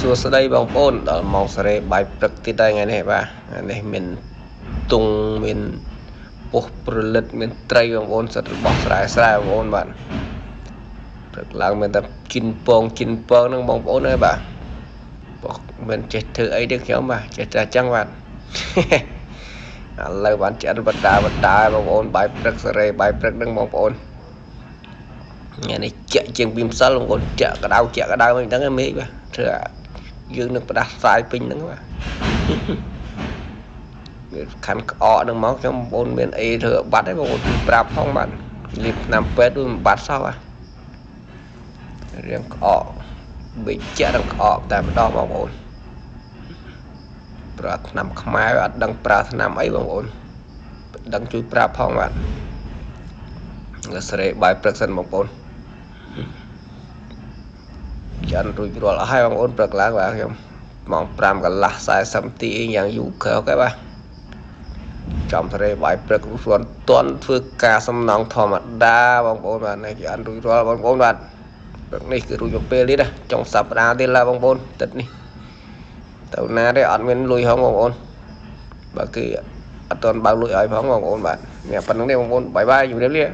សួស្តីបងប្អូនដល់ម៉ោងសេរីបាយព្រឹកទៀតហើយថ្ងៃនេះបាទនេះមានទុងមានពុះប្រលិតមានត្រីបងប្អូនសិតរបស់ស្រែបងប្អូនបាទព្រឹកឡើងមានតែជីនពងហ្នឹងបងប្អូនអើយបាទមិនចេះធ្វើអីទេខ្ញុំបាទចេះតែអញ្ចឹងបាទឥឡូវបានឆ្អិនបដាបងប្អូនបាយព្រឹកសេរីបាយព្រឹកហ្នឹងបងប្អូនថ្ងៃនេះជាក់ជាងពីម្សិលបងប្អូនជាក់ក្តៅមិនដឹងទេមេឃបាទធ្វើយើងនឹងផ្ដាសាយពេញហ្នឹងបាទវាខាន់ក្អកហ្នឹងមកខ្ញុំបងប្អូនមានអីធ្វើបាត់ទេបងប្អូនប្រាប់ផងបាទលាបថ្នាំពេទ្យដូចមិនបាត់សោះបាទរៀងក្អកបិជាក់នឹងក្អកតែម្ដងបងប្អូនប្រើថ្នាំខ្មែរអត់ដឹងប្រើថ្នាំអីបងប្អូនដឹងជួយប្រាប់ផងបាទសេរីបាយព្រឹកសិនបងប្អូនចាន់រួចរាល់អស់ហើយបងប្អូនព្រឹកឡើងបាទខ្ញុំម៉ោង5កន្លះ40នាទីយ៉ាងយូរក្រោយគេបាទចំសេរីបាយព្រឹករួចតន់ធ្វើការសំណងធម្មតាបងប្អូនបាទនេះចាន់រួចរាល់បងប្អូនបាទព្រឹកនេះគឺរួចទៅពេលនេះណាចុងសប្តាហ៍ទៀតឡាបងប្អូនទឹកនេះទៅណាទេអត់មានលុយហងបងប្អូនបើគឺអត់ទាន់បើលុយឲ្យផងបងប្អូនបាទនេះប៉ុណ្្នឹងទេបងប្អូនបាយជម្រាបលា